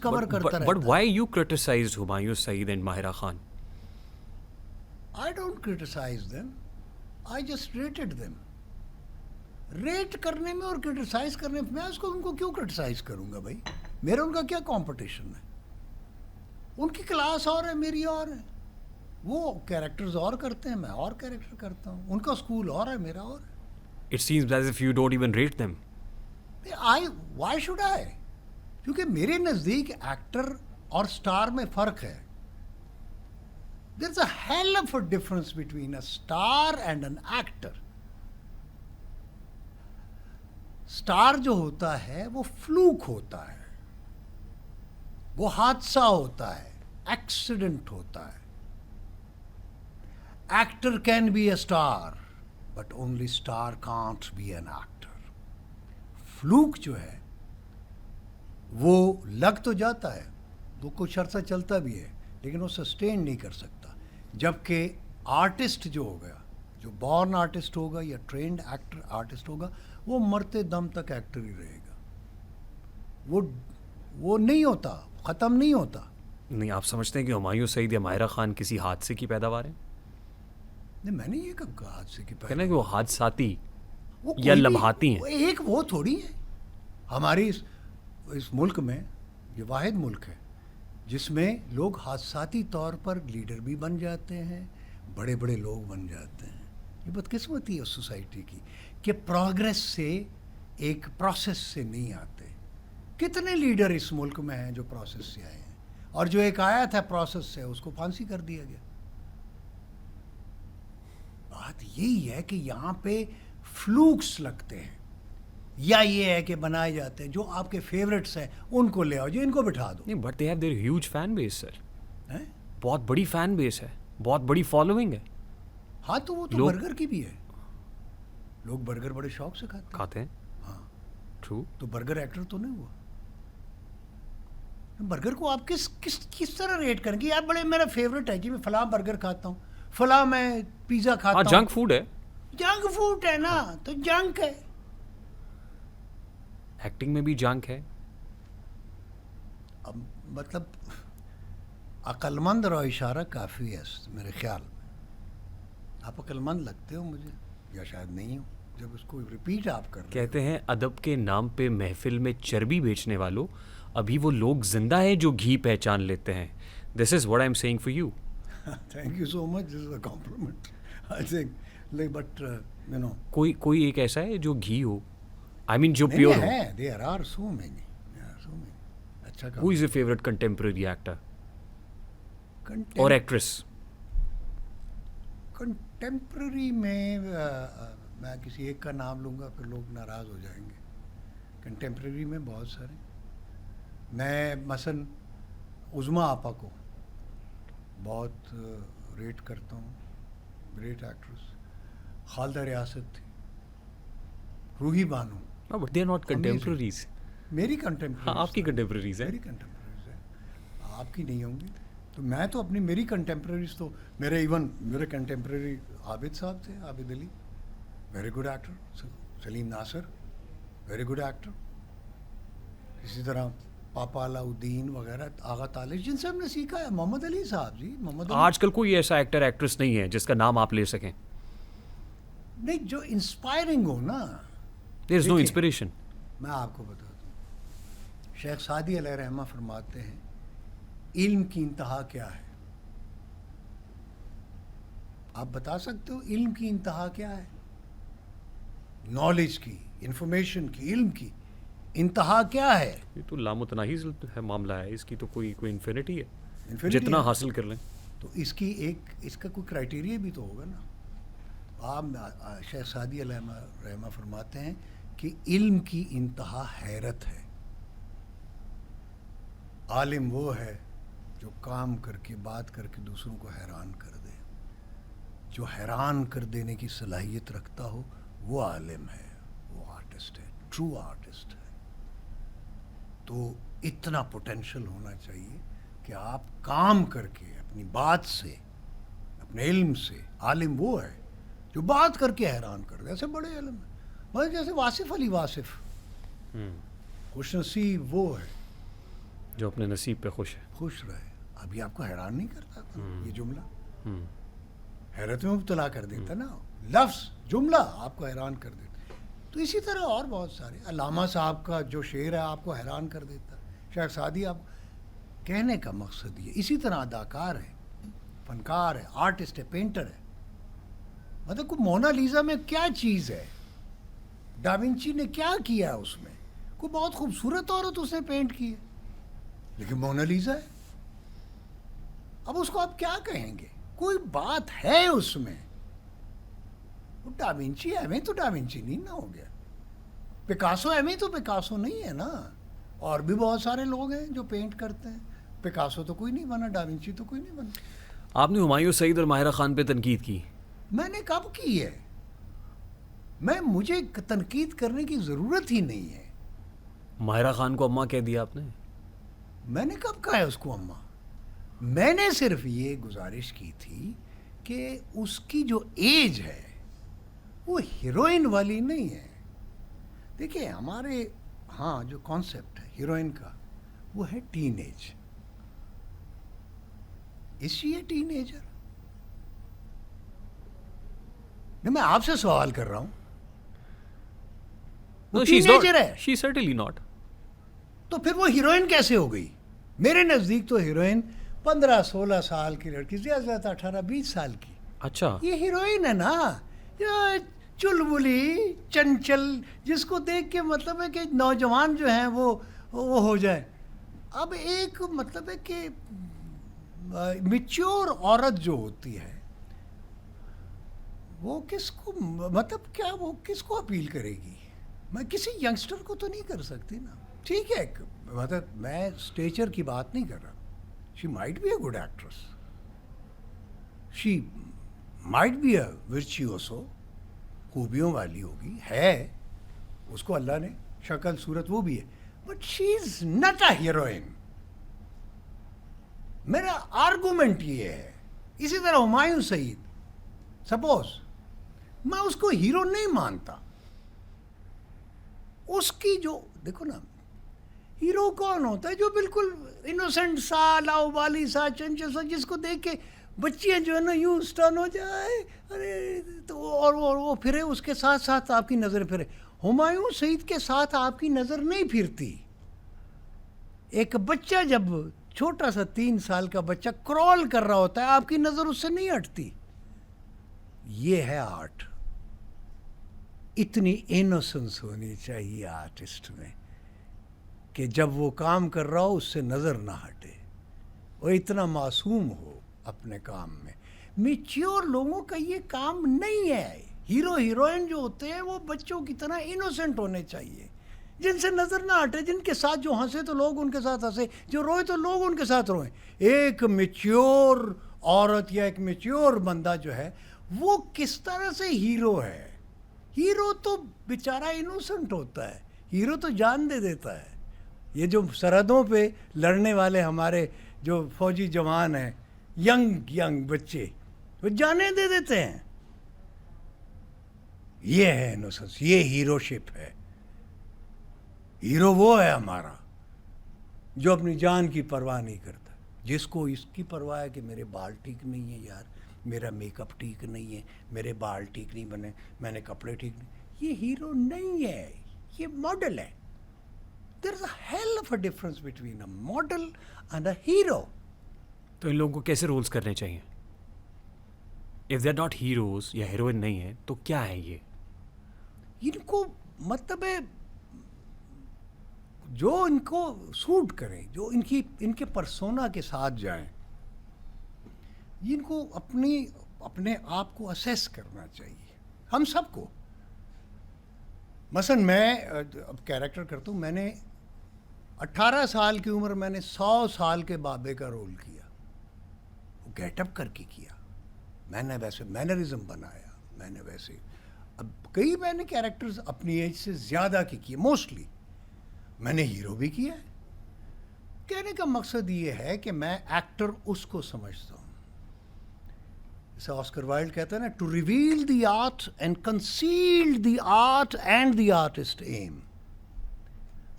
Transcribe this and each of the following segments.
Discover करता रहता But why you criticized Humayun Saeed and Mahira Khan? I don't criticize them. I just rated them. Rate करने में और criticise करने में मैं उनको क्यों क्रिटिसाइज करूंगा भाई? मेरा उनका क्या कंपटीशन है? उनकी क्लास और है, मेरी और है। वो कैरेक्टर्स और करते हैं, मैं और कैरेक्टर करता हूँ। उनका स्कूल और है, मेरा और है। It seems as if you don't even rate them. Why should I? क्योंकि मेरे नज़दीक एक्टर और स्टार में फ़र्क है। There's a hell of a difference between a star and an actor. Star जो होता है वो फ्लूक होता है, वो हादसा होता है, एक्सीडेंट होता है। Actor can be a star but only star can't be an actor. Fluke जो है वो लग तो जाता है, वो कुछ अर्सा चलता भी है, लेकिन वो सस्टेन नहीं कर सकता। जबकि आर्टिस्ट जो होगा, जो बॉर्न आर्टिस्ट होगा या ट्रेंड एक्टर आर्टिस्ट होगा, वो मरते दम तक एक्टर ही रहेगा। वो नहीं होता, ख़त्म नहीं होता। नहीं, आप समझते हैं कि हुमायूं सईद या माहिरा खान किसी हादसे की पैदावार है? नहीं, मैंने ये कब हादसे की कहना कि वो हादसाती वो या लम्हाती हैं। एक वो थोड़ी है। हमारी इस मुल्क में ये वाहिद मुल्क है जिसमें लोग हादसाती तौर पर लीडर भी बन जाते हैं, बड़े बड़े लोग बन जाते हैं। ये बदकिस्मती है उस सोसाइटी की कि प्रोग्रेस से, एक प्रोसेस से नहीं आते। कितने लीडर इस मुल्क में हैं जो प्रोसेस से आए हैं, और जो एक आया था प्रोसेस से उसको फांसी कर दिया गया। बात यही है कि यहाँ पे फ्लूक्स लगते हैं, या ये है कि बनाए जाते हैं। जो आपके फेवरेट्स हैं उनको ले आओ, जो इनको बिठा दो। नहीं, but they have their huge fan base sir. हैं? बहुत बड़ी फैन बेस है, बहुत बड़ी फॉलोइंग है। हाँ, तो वो तो बर्गर की भी है। लोग बर्गर बड़े शौक से खाते हैं। हाँ, ट्रू। तो बर्गर एक्टर तो नहीं हुआ। बर्गर को आप किस तरह रेट करेंगे? यार बड़े मेरा फेवरेट है जी, मैं फलां बर्गर खाता हूँ, फलां मैं पिज़्ज़ा खाता हूँ। जंक फूड है। जंक फूड है ना, तो जंक है। एक्टिंग में भी जंक है। अब मतलब अक्लमंद और इशारा काफ़ी है मेरे ख्याल में। आप अक्लमंद लगते हो मुझे, या शायद नहीं हो, जब उसको रिपीट आप कर रहे हो। कहते हैं अदब के नाम पे महफिल में चर्बी बेचने वालों, अभी वो लोग जिंदा हैं जो घी पहचान लेते हैं। This is what I am saying for you. Thank you so much, this is a compliment I think, but you know कोई एक ऐसा है जो घी हो, आई मीन जो प्योर हो। है, देयर आर सो मेनी। अच्छा, who is your favourite contemporary actor और एक्ट्रेस? कंटेम्प्रेरी में मैं किसी एक का नाम लूँगा फिर लोग नाराज़ हो जाएंगे। कंटेम्प्रेरी में बहुत सारे, मैं मसलन उज़मा आपा को बहुत रेट करता हूँ, ग्रेट एक्ट्रेस। खालिदा रियासत थी, Roohi Bano. But they are not contemporaries. मेरी कंटेम्प्रेरी। हाँ, आपकी कंटेम्परेरीज है। मेरी कंटेम्प्रेरीज है, आपकी नहीं होंगी। तो मैं तो अपनी, मेरी कंटेम्प्रेरीज तो मेरे कंटेम्प्रेरी आबिद साहब थे, Abid Ali, very good actor. Salim Nasir, very good actor. इसी तरह पापा अलाउद्दीन वगैरह, आगा तालिश, जिनसे हमने सीखा है। मोहम्मद अली साहब जी, मोहम्मद अली। आजकल कोई ऐसा एक्टर एक्ट्रेस नहीं है जिसका नाम आप ले सकें। नहीं, जो इंस्पायरिंग हो ना। There is no inspiration. मैं आपको बता दूं, शेख सादी अलैहि रहमा फरमाते हैं, इल्म की इंतहा क्या है? आप बता सकते हो इल्म की इंतहा क्या है? नॉलेज की, इंफॉर्मेशन की, इल्म की इंतहा क्या है? ये तो लामुतनाही है मामला है, इसकी तो कोई इन्फिनिटी है। Infinity जितना है। हासिल कर लें। तो इसका कोई क्राइटेरिया भी तो होगा ना। आप शेख सादी अलैहि रहमा फरमाते हैं कि इल्म की इंतहा हैरत है। आलिम वो है जो काम करके, बात करके दूसरों को हैरान कर दे। जो हैरान कर देने की सलाहियत रखता हो वो आलिम है, वो आर्टिस्ट है, ट्रू आर्टिस्ट है। तो इतना पोटेंशियल होना चाहिए कि आप काम करके, अपनी बात से, अपने इल्म से। आलिम वो है जो बात करके हैरान कर दे। ऐसे बड़े इल्म है, मतलब जैसे वासिफ अली वासिफ, खुशनसीब वो है जो अपने नसीब पे खुश है। खुश रहे। अभी आपको हैरान नहीं करता ये जुमला? हम्म, हैरत में मुब्तला कर देता ना, लफ्ज़ जुमला आपको हैरान कर देता। तो इसी तरह और बहुत सारे, अल्लामा साहब का जो शेर है आपको हैरान कर देता, शेख सादी। आप कहने का मकसद ये, इसी तरह अदाकार है, फनकार है, आर्टिस्ट है, पेंटर है। मतलब को मोनालिसा में क्या चीज़ है, डाविंची ने क्या किया है उसमें? कोई बहुत खूबसूरत औरत उसने पेंट की है, लेकिन मोनालिसा है। अब उसको आप क्या कहेंगे? कोई बात है उसमें। वो डाविंची है तो डाविंची नहीं ना हो गया, पिकासो है तो पिकासो नहीं है ना। और भी बहुत सारे लोग हैं जो पेंट करते हैं। पिकासो तो कोई नहीं बना, डाविंची तो कोई नहीं बना। आपने हुमायूं सईद और माहिरा खान पे तनकीद की। मैंने कब की है? मुझे तनकीद करने की ज़रूरत ही नहीं है। माहिरा खान को अम्मा कह दिया आपने। मैंने कब कहा है उसको अम्मा? मैंने सिर्फ ये गुजारिश की थी कि उसकी जो एज है वो हीरोइन वाली नहीं है। देखिए हमारे हाँ जो कॉन्सेप्ट है हीरोइन का वो है teenage. Is she A teenager? नहीं, मैं आपसे सवाल कर रहा हूं। वो टीनेजर है शी सर्टेनली नॉट। तो फिर वो हीरोइन कैसे हो गई? मेरे नज़दीक तो हीरोइन 15-16 साल की लड़की, ज़्यादा 18-20 साल की, अच्छा, ये हीरोइन है ना। ये चुलबुली चंचल, जिसको देख के मतलब है कि नौजवान जो हैं वो हो जाए। अब एक मतलब है कि मैच्योर औरत जो होती है वो किसको मतलब क्या वो किसको अपील करेगी? मैं किसी यंगस्टर को तो नहीं कर सकती ना। ठीक है, मतलब मैं स्टेचर की बात नहीं कर रहा। She might be a good actress, she might be a virtuoso, खूबियों वाली होगी, है उसको अल्लाह ने शक्ल सूरत वो भी है, but she is not a heroine. मेरा आर्गुमेंट ये है। इसी तरह हुमायूं सईद, सपोज मैं उसको हीरो नहीं मानता। उसकी जो देखो ना, हीरो कौन होता है? जो बिल्कुल इनोसेंट सा, लाउबाली सा, चंचल सा, जिसको देख के बच्चियाँ जो है ना यूँ स्टन हो जाए, अरे तो और वो फिरे उसके साथ साथ आपकी नज़र फिरे। हुमायूं सईद के साथ आपकी नज़र नहीं फिरती। एक बच्चा जब छोटा सा 3 साल का बच्चा क्रॉल कर रहा होता है, आपकी नज़र उससे नहीं हटती। ये है आर्ट। इतनी इनोसेंस होनी चाहिए आर्टिस्ट में कि जब वो काम कर रहा हो उससे नज़र ना हटे, वो इतना मासूम हो अपने काम में। मैच्योर लोगों का ये काम नहीं है। हीरो हीरोइन जो होते हैं वो बच्चों की तरह इनोसेंट होने चाहिए, जिनसे नज़र ना हटे, जिनके साथ जो हंसे तो लोग उनके साथ हंसे, जो रोए तो लोग उनके साथ रोएं। एक मैच्योर औरत या एक मैच्योर बंदा जो है वो किस तरह से हीरो है? हीरो तो बेचारा इनोसेंट होता है, हीरो तो जान दे देता है। ये जो सरहदों पे लड़ने वाले हमारे जो फौजी जवान हैं, यंग बच्चे, वो जाने दे देते हैं। ये है इनोसेंस, ये हीरोशिप है। हीरो वो है हमारा जो अपनी जान की परवाह नहीं करता, जिसको इसकी परवाह है कि मेरे बाल ठीक नहीं है यार, मेरा मेकअप ठीक नहीं है, मेरे बाल ठीक नहीं बने, मैंने कपड़े ठीक नहीं। ये हीरो नहीं है, ये मॉडल है। There is a hell of a difference between a model and a hero. तो इन लोगों को कैसे रोल्स करने चाहिए? If they are not heroes या हीरोइन नहीं है तो क्या है ये? इनको मतलब है जो इनको सूट करे, जो इनके पर्सोना के साथ जाएं। इनको अपने आप को असेस करना चाहिए, हम सबको। मसलन मैं अब कैरेक्टर करता हूँ। मैंने 18 साल की उम्र मैंने 100 साल के बाबे का रोल किया, वो गेटअप करके किया। मैंने वैसे मैनरिज्म बनाया, मैंने वैसे अब कई मैंने कैरेक्टर्स अपनी एज से ज़्यादा के किए, मोस्टली मैंने हीरो भी किया है। कहने का मकसद ये है कि मैं एक्टर उसको समझता हूँ। जैसे ऑस्कर वाइल्ड कहता है ना, to reveal the art and conceal the art and the artist aim.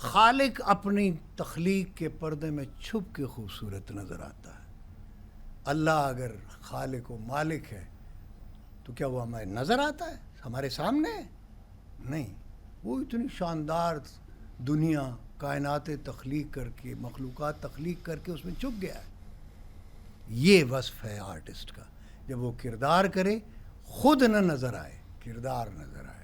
खालिक अपनी तख्लीक के पर्दे में छुप के खूबसूरत नज़र आता है। अल्लाह अगर खालिक व मालिक है तो क्या वो हमें नज़र आता है, हमारे सामने? नहीं, वो इतनी शानदार दुनिया कायनात तख्लीक करके, मखलूक़ात तख्लीक करके उसमें छुप गया है। ये वस्फ़ है आर्टिस्ट का, जब वो किरदार करे खुद न नज़र आए, किरदार नज़र आए।